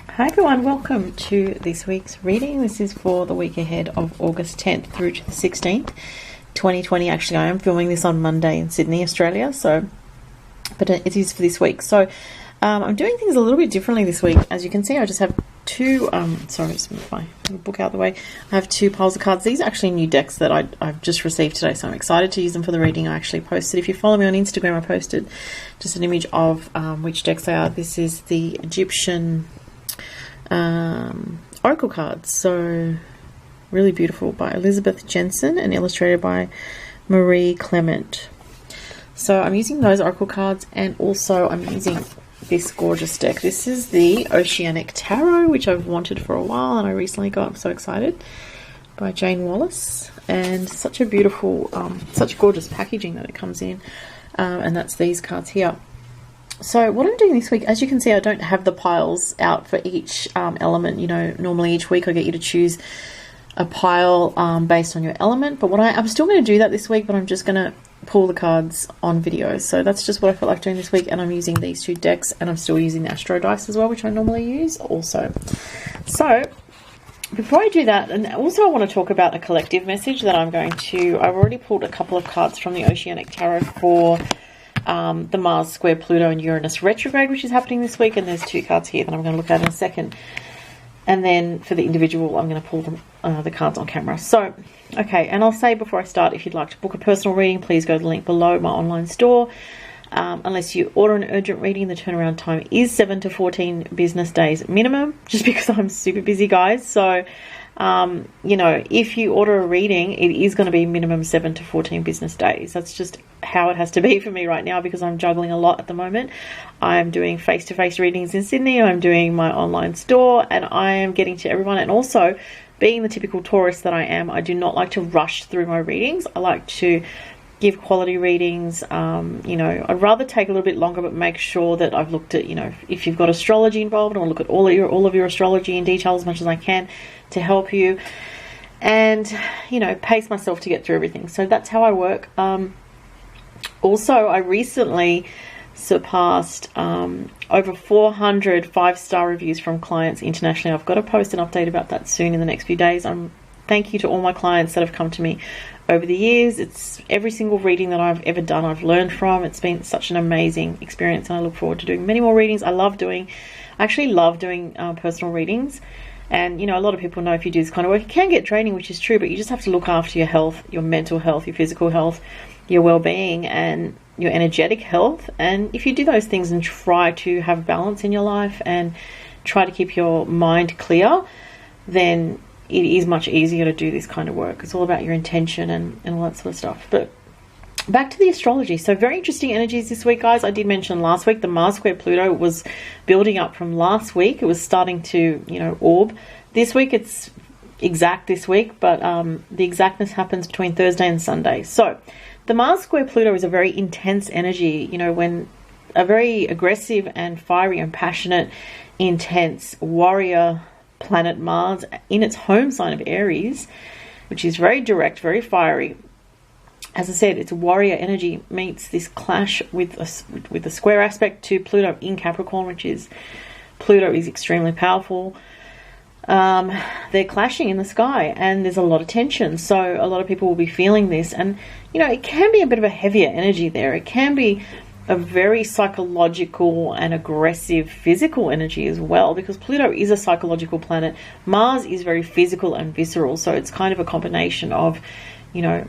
Hi everyone, welcome to this week's reading. This is for the week ahead of August 10th through to the 16th, 2020. Actually, I am filming this on Monday in Sydney, Australia, but it is for this week. So I'm doing things a little bit differently this week. As you can see, I just have two, sorry, just move my book out of the way. I have two piles of cards. These are actually new decks that I've just received today, so I'm excited to use them for the reading. I actually posted, if you follow me on Instagram, I posted just an image of which decks they are. This is the Egyptian oracle cards, so really beautiful, by Elizabeth Jensen and illustrated by Marie Clement. So I'm using those oracle cards, and also I'm using this gorgeous deck. This is the Oceanic Tarot, which I've wanted for a while and I recently got. I'm so excited, by Jane Wallace, and such a beautiful such gorgeous packaging that it comes in, and that's these cards here. So what I'm doing this week, as you can see, I don't have the piles out for each element. You know, normally each week I get you to choose a pile based on your element, but I'm still going to do that this week, but I'm just going to pull the cards on video. So that's just what I felt like doing this week, and I'm using these two decks, and I'm still using the Astro dice as well, which I normally use also. So before I do that, and also I want to talk about a collective message that I've already pulled a couple of cards from the Oceanic Tarot for the Mars square Pluto and Uranus retrograde, which is happening this week, and there's two cards here that I'm going to look at in a second. And then for the individual, I'm going to pull the cards on camera. So, okay, and I'll say before I start, if you'd like to book a personal reading, please go to the link below, my online store. Unless you order an urgent reading, the turnaround time is 7 to 14 business days minimum, just because I'm super busy, guys. So, you know, if you order a reading, it is going to be minimum 7 to 14 business days. That's just how it has to be for me right now, because I'm juggling a lot at the moment. I'm doing face-to-face readings in Sydney, I'm doing my online store, and I am getting to everyone. And also, being the typical Taurus that I am, I do not like to rush through my readings. I like to give quality readings. You know, I'd rather take a little bit longer, but make sure that I've looked at, you know, if you've got astrology involved, I'll look at all of your astrology in detail as much as I can to help you, and, you know, pace myself to get through everything. So that's how I work. Also, I recently surpassed over 400 5-star reviews from clients internationally. I've got to post an update about that soon in the next few days. Thank you to all my clients that have come to me over the years. It's every single reading that I've ever done I've learned from. It's been such an amazing experience, and I look forward to doing many more readings. I actually love doing personal readings. And, you know, a lot of people know if you do this kind of work, it can get draining, which is true, but you just have to look after your health, your mental health, your physical health, your well-being, and your energetic health. And if you do those things and try to have balance in your life and try to keep your mind clear, then it is much easier to do this kind of work. It's all about your intention and all that sort of stuff. But back to the astrology. So very interesting energies this week, guys. I did mention last week the Mars square Pluto was building up from last week. It was starting to, you know, orb. This week it's exact this week, but the exactness happens between Thursday and Sunday. So the Mars square Pluto is a very intense energy, you know, when a very aggressive and fiery and passionate, intense warrior planet Mars in its home sign of Aries, which is very direct, very fiery. As I said, it's warrior energy meets this clash with a square aspect to Pluto in Capricorn, which is, Pluto is extremely powerful. They're clashing in the sky, and there's a lot of tension. So a lot of people will be feeling this, and, you know, it can be a bit of a heavier energy there. It can be a very psychological and aggressive physical energy as well, because Pluto is a psychological planet. Mars is very physical and visceral, so it's kind of a combination of, you know,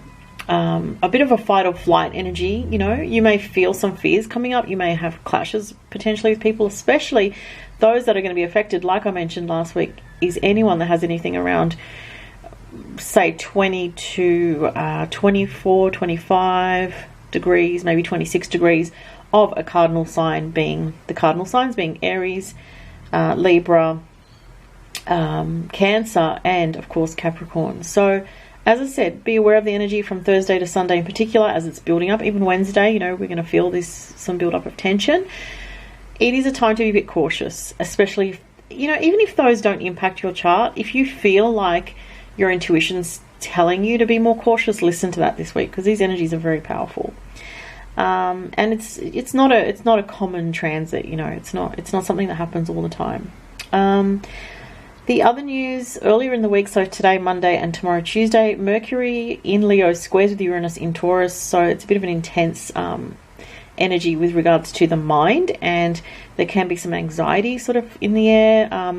a bit of a fight or flight energy. You know, you may feel some fears coming up. You may have clashes potentially with people, especially those that are going to be affected, like I mentioned last week, is anyone that has anything around, say, 20 to 24, 25 degrees, maybe 26 degrees of a cardinal sign, being the cardinal signs being Aries, Libra, Cancer, and of course Capricorn. So as I said, be aware of the energy from Thursday to Sunday in particular as it's building up. Even Wednesday, you know, we're going to feel some build up of tension. It is a time to be a bit cautious, especially if, you know, even if those don't impact your chart. If you feel like your intuition's telling you to be more cautious, listen to that this week, because these energies are very powerful. And it's not a common transit, you know. It's not something that happens all the time. The other news earlier in the week, so today, Monday, and tomorrow, Tuesday, Mercury in Leo squares with Uranus in Taurus. So it's a bit of an intense energy with regards to the mind, and there can be some anxiety sort of in the air.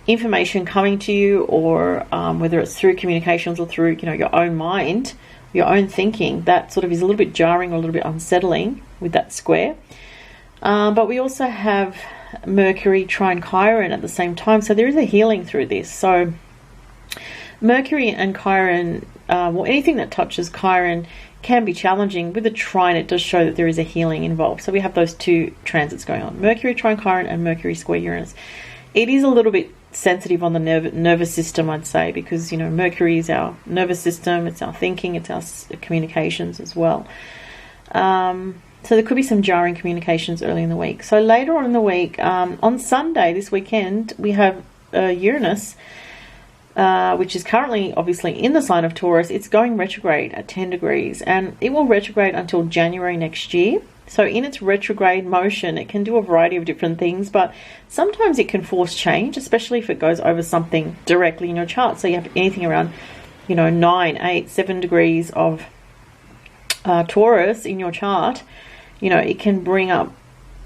Information coming to you, or whether it's through communications or through, your own mind, your own thinking, that sort of is a little bit jarring or a little bit unsettling with that square. But we also have Mercury trine Chiron at the same time, so there is a healing through this. So Mercury and Chiron, well, anything that touches Chiron can be challenging. With the trine, it does show that there is a healing involved. So we have those two transits going on, Mercury trine Chiron and Mercury square Uranus. It is a little bit sensitive on the nervous system, I'd say, because Mercury is our nervous system, it's our thinking, it's our communications as well. So there could be some jarring communications early in the week. So later on in the week, on Sunday this weekend, we have Uranus, which is currently obviously in the sign of Taurus. It's going retrograde at 10 degrees, and it will retrograde until January next year. So in its retrograde motion, it can do a variety of different things, but sometimes it can force change, especially if it goes over something directly in your chart. So you have anything around, 9, 8, 7 degrees of Taurus in your chart. It can bring up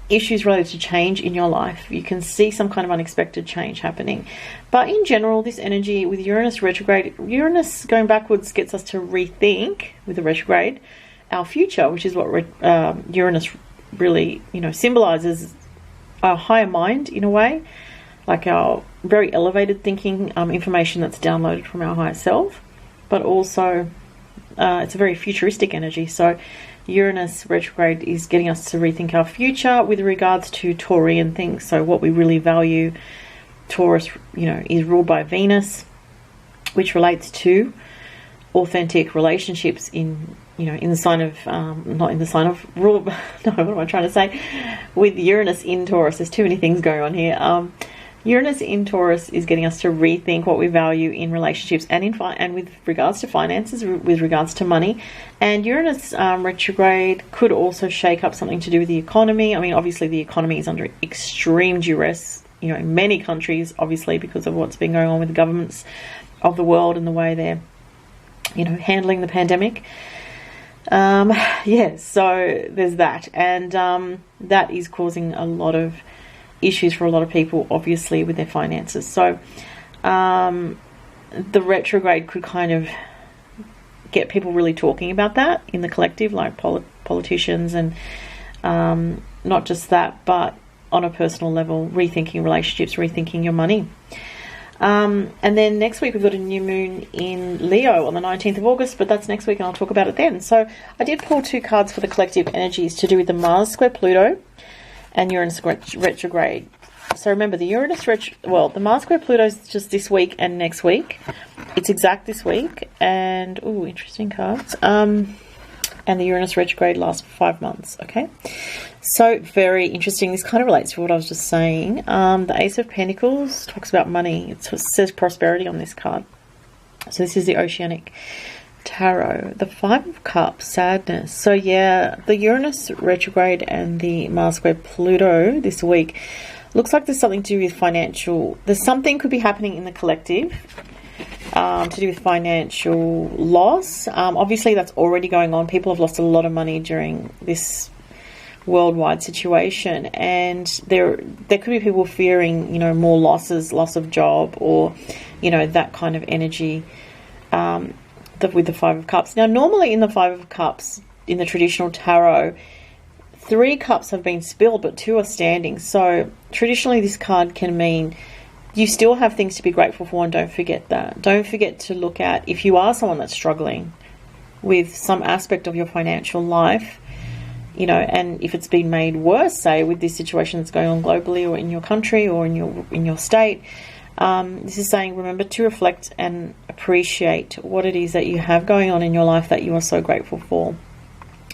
issues related to change in your life. You can see some kind of unexpected change happening. But in general, this energy with Uranus retrograde, Uranus going backwards gets us to rethink, with the retrograde, our future, which is what Uranus really, symbolizes our higher mind in a way, like our very elevated thinking, information that's downloaded from our higher self, but also it's a very futuristic energy. So Uranus retrograde is getting us to rethink our future with regards to Taurian things. So what we really value. Taurus, is ruled by Venus, which relates to authentic relationships in the sign of, not in the sign of rule, no, what am I trying to say? With Uranus in Taurus, there's too many things going on here. Uranus in Taurus is getting us to rethink what we value in relationships and with regards to finances, with regards to money. And Uranus retrograde could also shake up something to do with the economy. I mean, obviously the economy is under extreme duress, in many countries, obviously, because of what's been going on with the governments of the world and the way they're, handling the pandemic. So there's that. And that is causing a lot of issues for a lot of people, obviously, with their finances. So the retrograde could kind of get people really talking about that in the collective, like politicians, and not just that, but on a personal level, rethinking relationships, rethinking your money. And then next week we've got a new moon in Leo on the 19th of August, but that's next week and I'll talk about it then. So I did pull two cards for the collective energies to do with the Mars square Pluto and Uranus retrograde. So remember, the Mars square Pluto is just this week and next week. It's exact this week, and interesting cards. And the Uranus retrograde lasts for 5 months. Okay, so very interesting. This kind of relates to what I was just saying. The Ace of Pentacles talks about money. It says prosperity on this card. So this is the Oceanic Tarot. The Five of Cups, sadness. So yeah, the Uranus retrograde and the Mars square Pluto this week looks like there's something to do with financial. There's something could be happening in the collective to do with financial loss. Obviously, that's already going on. People have lost a lot of money during this worldwide situation, and there could be people fearing, more losses, loss of job, or that kind of energy. With the Five of Cups. Now, normally in the Five of Cups, in the traditional tarot, 3 cups have been spilled, but 2 are standing. So traditionally, this card can mean you still have things to be grateful for, and don't forget that. Don't forget to look at, if you are someone that's struggling with some aspect of your financial life, and if it's been made worse, say, with this situation that's going on globally or in your country or in your state, this is saying, remember to reflect and appreciate what it is that you have going on in your life that you are so grateful for.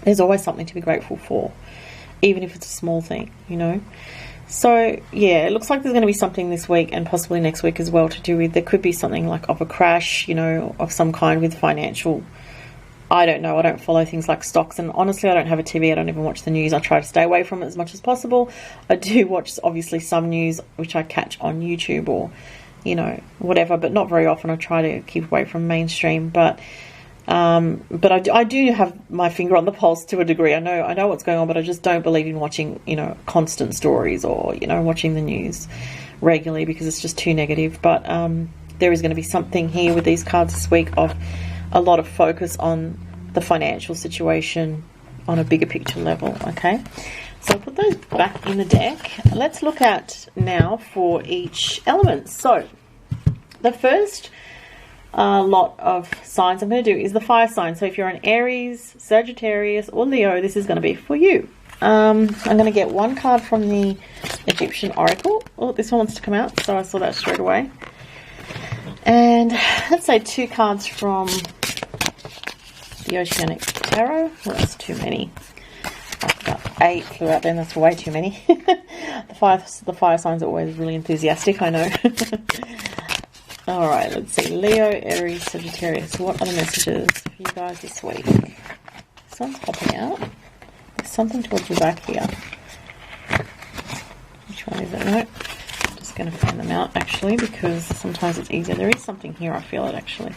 There's always something to be grateful for, even if it's a small thing, So, yeah, it looks like there's going to be something this week and possibly next week as well to do with, there could be something like of a crash, of some kind with financial I don't know. I don't follow things like stocks, and honestly, I don't have a TV. I don't even watch the news. I try to stay away from it as much as possible. I do watch, obviously, some news which I catch on YouTube or, you know, whatever, but not very often. I try to keep away from mainstream, but I do have my finger on the pulse to a degree. I know what's going on, but I just don't believe in watching, you know, constant stories or, you know, watching the news regularly, because it's just too negative. But there is going to be something here with these cards this week of a lot of focus on the financial situation on a bigger picture level. Okay, so I'll put those back in the deck. Let's look at now for each element. So the first lot of signs I'm going to do is the fire sign. So if you're an Aries, Sagittarius or Leo, this is going to be for you. I'm going to get one card from the Egyptian Oracle. Oh, this one wants to come out, so I saw that straight away. And let's say 2 cards from the Oceanic Tarot. Well, that's too many. About 8 flew out there, and that's way too many. The fire signs are always really enthusiastic, I know. Alright, let's see. Leo, Aries, Sagittarius. What are the messages for you guys this week? This one's popping out. There's something towards the back here. Which one is it? No. I'm just going to find them out, actually, because sometimes it's easier. There is something here, I feel it, actually.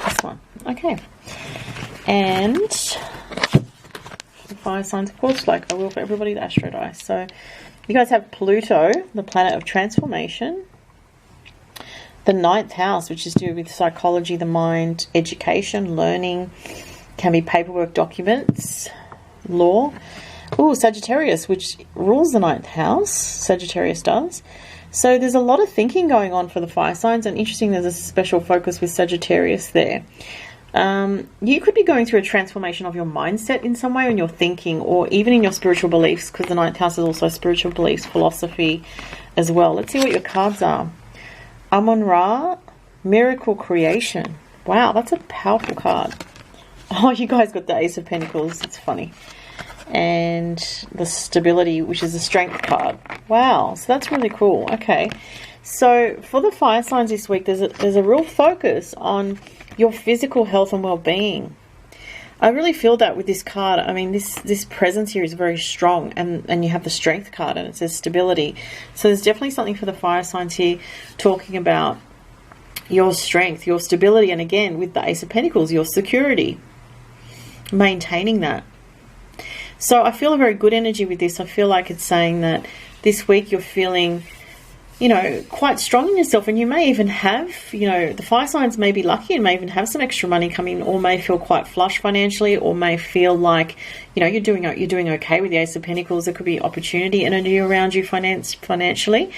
This one. Okay. And the fire signs, of course, like I will for everybody, the Astro Dice. So you guys have Pluto, the planet of transformation. The 9th house, which is to do with psychology, the mind, education, learning, can be paperwork, documents, law. Ooh, Sagittarius, which rules the 9th house. Sagittarius does. So there's a lot of thinking going on for the fire signs, and interesting, there's a special focus with Sagittarius there. You could be going through a transformation of your mindset in some way, in your thinking, or even in your spiritual beliefs, because the 9th house is also spiritual beliefs, philosophy as well. Let's see what your cards are. Amun-Ra, Miracle Creation. Wow, that's a powerful card. Oh, you guys got the Ace of Pentacles. It's funny. And the Stability, which is the Strength card. Wow, so that's really cool. Okay, so for the fire signs this week, there's a real focus on your physical health and well-being. I really feel that with this card. I mean, this presence here is very strong, and you have the Strength card, and it says stability. So there's definitely something for the fire signs here, talking about your strength, your stability, and again, with the Ace of Pentacles, your security, maintaining that. So I feel a very good energy with this. I feel like it's saying that this week you're feeling, you know, quite strong in yourself, and you may even have, you know, the fire signs may be lucky and may even have some extra money coming, or may feel quite flush financially, or may feel like, you know, you're doing okay with the Ace of Pentacles. There could be opportunity energy around you financially.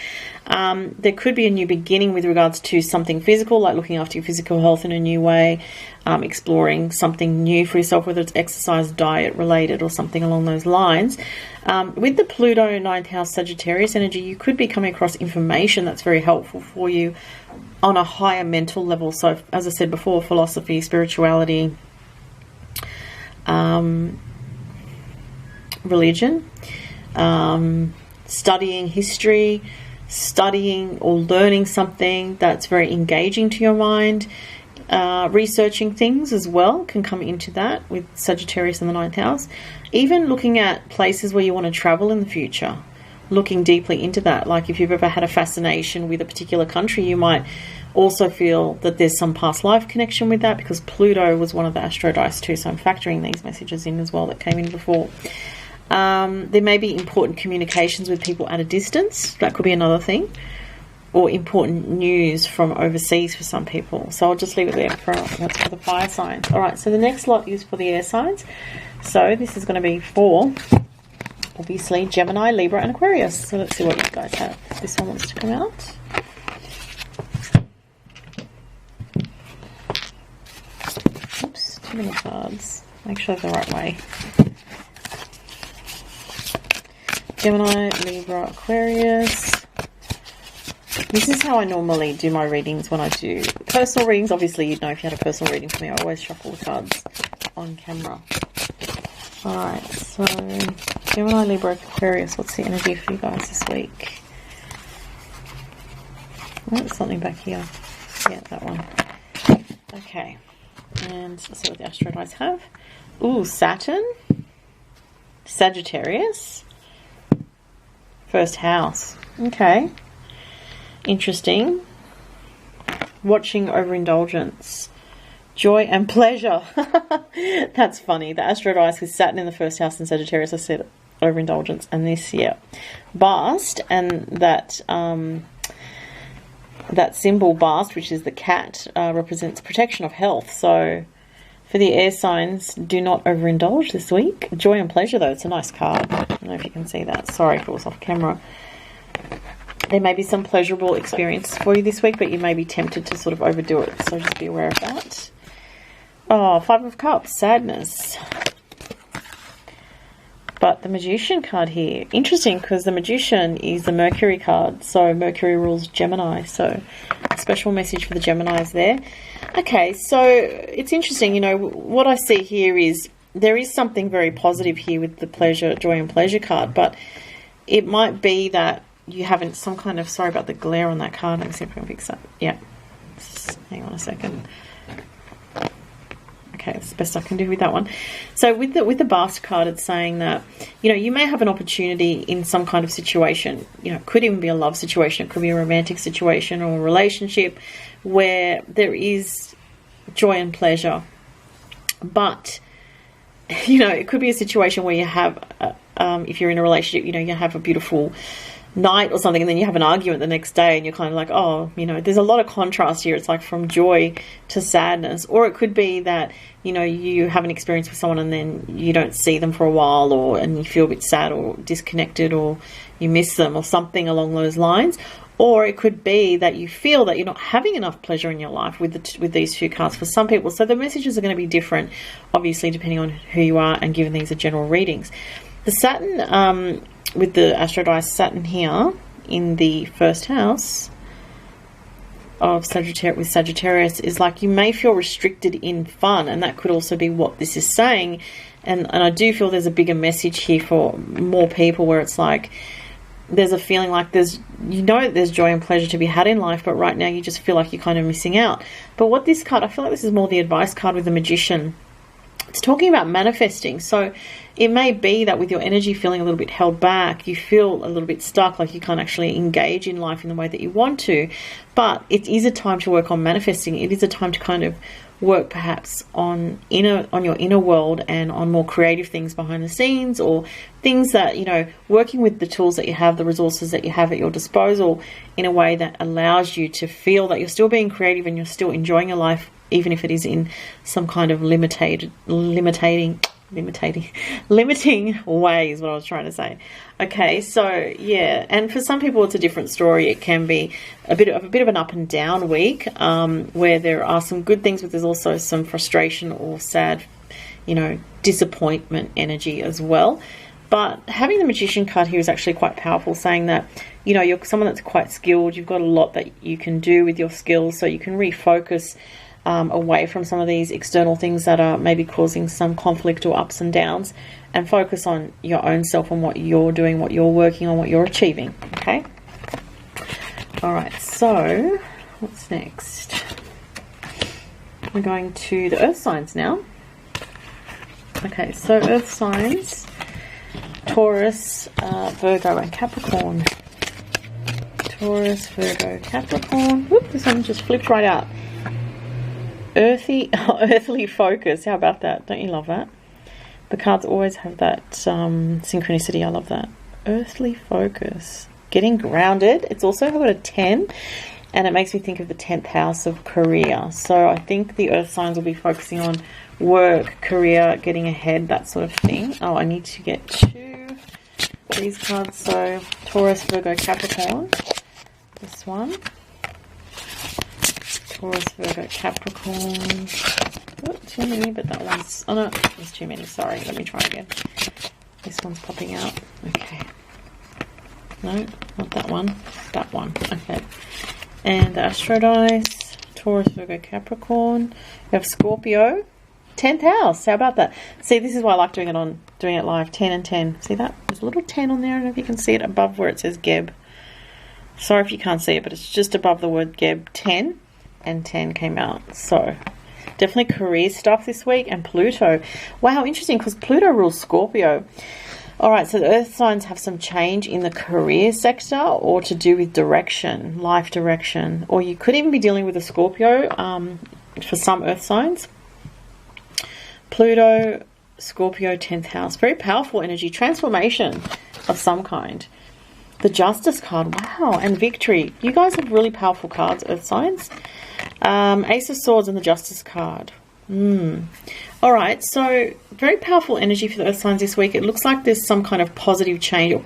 There could be a new beginning with regards to something physical, like looking after your physical health in a new way, exploring something new for yourself, whether it's exercise, diet related, or something along those lines. With the Pluto 9th house Sagittarius energy, you could be coming across information that's very helpful for you on a higher mental level. So, as I said before, philosophy, spirituality, religion, studying history, studying or learning something that's very engaging to your mind. Researching things as well can come into that with Sagittarius in the 9th house. Even looking at places where you want to travel in the future, looking deeply into that. Like if you've ever had a fascination with a particular country, you might also feel that there's some past life connection with that, because Pluto was one of the Astro Dice too. So I'm factoring these messages in as well that came in before. There may be important communications with people at a distance. That could be another thing. Or important news from overseas for some people. So I'll just leave it there that's for the fire signs. Alright, so the next lot is for the air signs. So this is going to be for, obviously, Gemini, Libra, and Aquarius. So let's see what you guys have. This one wants to come out. Oops, too many cards. Make sure they're the right way. Gemini, Libra, Aquarius. This is how I normally do my readings when I do personal readings. Obviously, you'd know if you had a personal reading for me, I always shuffle the cards on camera. Alright, so Gemini, Libra, Aquarius, what's the energy for you guys this week? Oh, there's something back here. Yeah, that one. Okay. And let's see what the Astro dice have. Ooh, Saturn, Sagittarius, first house. Okay, interesting. Watching overindulgence, joy and pleasure. That's funny. The Astro dice with Saturn in the first house and Sagittarius, I said overindulgence, and this year Bast, and that that symbol Bast, which is the cat, represents protection of health. So for the air signs, do not overindulge this week. Joy and pleasure, though, it's a nice card. I don't know if you can see that. Sorry if it was off camera. There may be some pleasurable experiences for you this week, but you may be tempted to sort of overdo it. So just be aware of that. Oh, Five of Cups, sadness. But the Magician card here, interesting, because the Magician is the Mercury card. So Mercury rules Gemini. So a special message for the Geminis there. Okay, so it's interesting, you know, what I see here is there is something very positive here with the pleasure, joy and pleasure card, but it might be that you haven't some kind of, sorry about the glare on that card. Let me see if I can fix that. Yeah, hang on a second. Okay, that's the best I can do with that one. So with the Bast card, it's saying that, you know, you may have an opportunity in some kind of situation. You know, it could even be a love situation. It could be a romantic situation or a relationship where there is joy and pleasure. But, you know, it could be a situation where you have, if you're in a relationship, you know, you have a beautiful night or something, and then you have an argument the next day, and you're kind of like, oh, you know, there's a lot of contrast here. It's like from joy to sadness. Or it could be that, you know, you have an experience with someone and then you don't see them for a while, or and you feel a bit sad or disconnected, or you miss them, or something along those lines. Or it could be that you feel that you're not having enough pleasure in your life with these two cards for some people. So the messages are going to be different, obviously, depending on who you are, and given these are general readings. The Saturn, with the Astro dice, Saturn here in the first house of Sagittarius is like you may feel restricted in fun, and that could also be what this is saying. And I do feel there's a bigger message here for more people, where it's like there's a feeling like there's joy and pleasure to be had in life, but right now you just feel like you're kind of missing out. But what this card, I feel like this is more the advice card with the Magician. It's talking about manifesting. So it may be that with your energy feeling a little bit held back, you feel a little bit stuck, like you can't actually engage in life in the way that you want to. But it is a time to work on manifesting. It is a time to kind of work perhaps on your inner world and on more creative things behind the scenes, or things that, you know, working with the tools that you have, the resources that you have at your disposal, in a way that allows you to feel that you're still being creative and you're still enjoying your life, even if it is in some kind of limiting way, is what I was trying to say. Okay, so yeah, and for some people it's a different story. It can be a bit of an up and down week, where there are some good things, but there's also some frustration or sad, you know, disappointment energy as well. But having the Magician card here is actually quite powerful, saying that, you know, you're someone that's quite skilled. You've got a lot that you can do with your skills, so you can refocus away from some of these external things that are maybe causing some conflict or ups and downs, and focus on your own self, on what you're doing, what you're working on, what you're achieving. Okay. All right. So what's next? We're going to the Earth signs now. Okay. So Earth signs: Taurus, Virgo, and Capricorn. Taurus, Virgo, Capricorn. Whoop, this one just flipped right out. Earthly focus. How about that? Don't you love that? The cards always have that synchronicity. I love that. Earthly focus. Getting grounded. It's also got a 10, and it makes me think of the 10th house of career. So I think the Earth signs will be focusing on work, career, getting ahead, that sort of thing. Oh, I need to get to these cards. So Taurus, Virgo, Capricorn. This one. Taurus, Virgo, Capricorn. Oh, too many, but that one's... Oh no, there's too many. Sorry, let me try again. This one's popping out. Okay. No, not that one. That one. Okay. And the Astro dice. Taurus, Virgo, Capricorn. We have Scorpio. 10th house. How about that? See, this is why I like doing it live. 10 and 10. See that? There's a little 10 on there. I don't know if you can see it above where it says Geb. Sorry if you can't see it, but it's just above the word Geb. 10 and 10 came out. So Definitely career stuff this week. And Pluto. Wow, interesting, because Pluto rules Scorpio. All right, so the earth signs have some change in the career sector or to do with direction, life direction. Or you could even be dealing with a Scorpio for some earth signs. Pluto, Scorpio, 10th house. Very powerful energy. Transformation of some kind. The Justice card. Wow. And Victory. You guys have really powerful cards, earth signs. Ace of Swords and the Justice card. All right, so very powerful energy for the earth signs this week. It looks like there's some kind of positive change or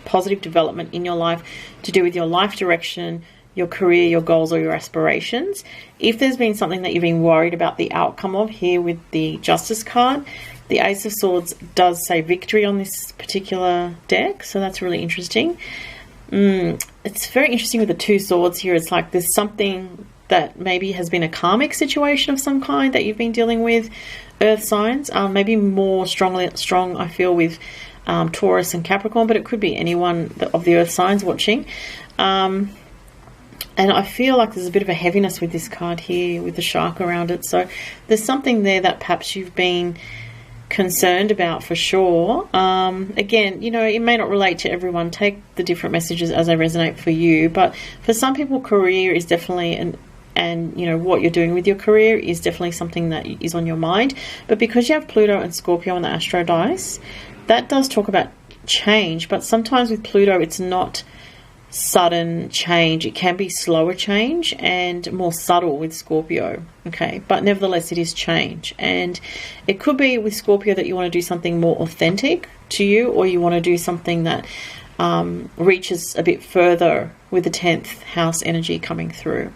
positive development in your life to do with your life direction, your career, your goals, or your aspirations. If there's been something that you've been worried about the outcome of here with the Justice card, the Ace of Swords does say victory on this particular deck, so that's really interesting. It's very interesting with the Two Swords here. It's like there's something that maybe has been a karmic situation of some kind that you've been dealing with, earth signs. Maybe more strong, I feel, with Taurus and Capricorn, but it could be anyone of the earth signs watching. And I feel like there's a bit of a heaviness with this card here with the shark around it. So there's something there that perhaps you've been concerned about for sure. Again, you know, it may not relate to everyone. Take the different messages as they resonate for you. But for some people, career is definitely and you know what you're doing with your career is definitely something that is on your mind. But because you have Pluto and Scorpio on the Astro dice, that does talk about change. But sometimes with Pluto, it's not sudden change. It can be slower change and more subtle with Scorpio. Okay, but nevertheless, it is change. And it could be with Scorpio that you want to do something more authentic to you, or you want to do something that reaches a bit further with the 10th house energy coming through.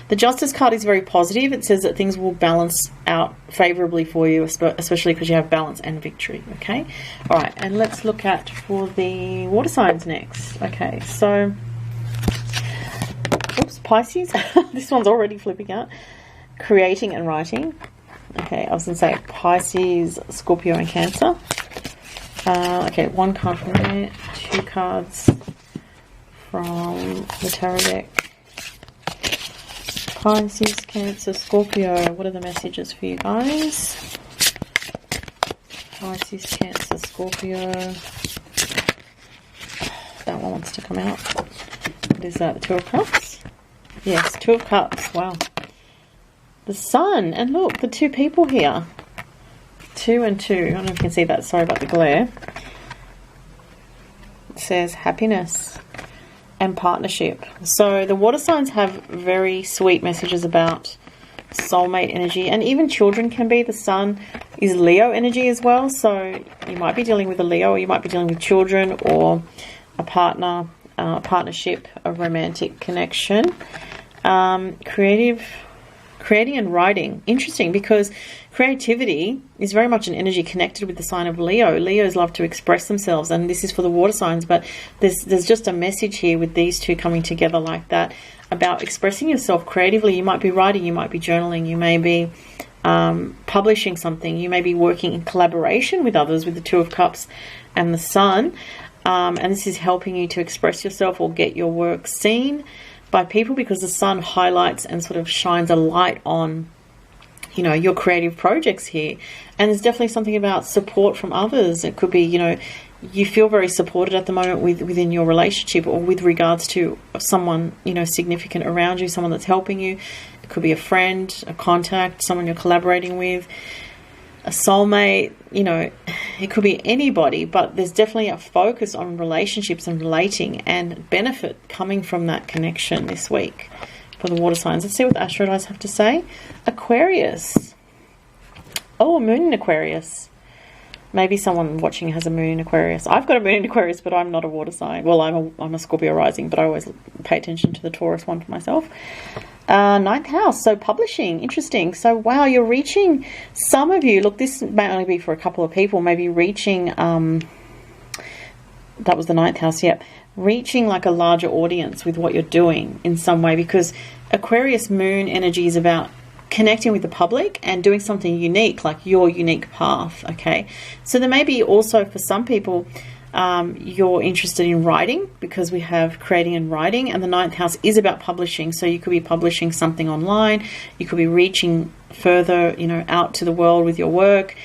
The Justice card is very positive. It says that things will balance out favorably for you, especially because you have balance and victory. Okay, all right, and let's look at for the water signs next. Okay, so oops, Pisces. This one's already flipping out. Creating and writing. Okay, I was going to say Pisces, Scorpio, and Cancer. Okay, one card from there, two cards from the tarot deck. Pisces, Cancer, Scorpio. What are the messages for you guys? Pisces, Cancer, Scorpio. That one wants to come out. What is that? The Two of Cups? Yes, Two of Cups. Wow. The Sun. And look, the two people here. 2 and 2. I don't know if you can see that. Sorry about the glare. It says happiness and partnership. So the water signs have very sweet messages about soulmate energy, and even children can be. The Sun is Leo energy as well, so you might be dealing with a Leo, or you might be dealing with children, or a partner, partnership, a romantic connection. Creating and writing. Interesting, because creativity is very much an energy connected with the sign of Leo. Leos love to express themselves, and this is for the water signs, but there's just a message here with these two coming together like that about expressing yourself creatively. You might be writing, you might be journaling, you may be publishing something, you may be working in collaboration with others with the Two of Cups and the Sun, and this is helping you to express yourself or get your work seen by people, because the Sun highlights and sort of shines a light on, you know, your creative projects here. And there's definitely something about support from others. It could be, you know, you feel very supported at the moment within your relationship, or with regards to someone, you know, significant around you, someone that's helping you. It could be a friend, a contact, someone you're collaborating with, a soulmate, you know, it could be anybody, but there's definitely a focus on relationships and relating and benefit coming from that connection this week for the water signs. Let's see what the Astro dice have to say. Aquarius. Oh, a moon in Aquarius. Maybe someone watching has a moon in Aquarius. I've got a moon in Aquarius, but I'm not a water sign. Well, I'm a Scorpio rising, but I always pay attention to the Taurus one for myself. 9th house, so publishing. Interesting. So wow, you're reaching, some of you, look, this may only be for a couple of people, maybe reaching, that was the 9th house, yep, reaching like a larger audience with what you're doing in some way, because Aquarius moon energy is about connecting with the public and doing something unique, like your unique path. Okay, so there may be also for some people you're interested in writing, because we have creating and writing, and the 9th house is about publishing. So you could be publishing something online, you could be reaching further, you know, out to the world with your work,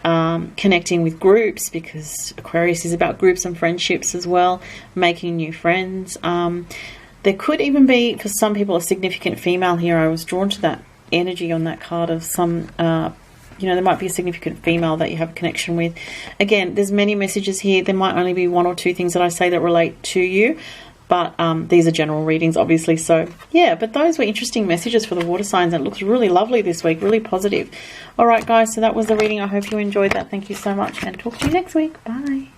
connecting with groups, because Aquarius is about groups and friendships as well, making new friends. There could even be, for some people, a significant female here. I was drawn to that energy on that card of some, you know, there might be a significant female that you have a connection with. Again, there's many messages here. There might only be 1 or 2 things that I say that relate to you, but these are general readings, obviously. So yeah, but those were interesting messages for the water signs, and it looks really lovely this week, really positive. All right, guys, so that was the reading. I hope you enjoyed that. Thank you so much, and talk to you next week. Bye.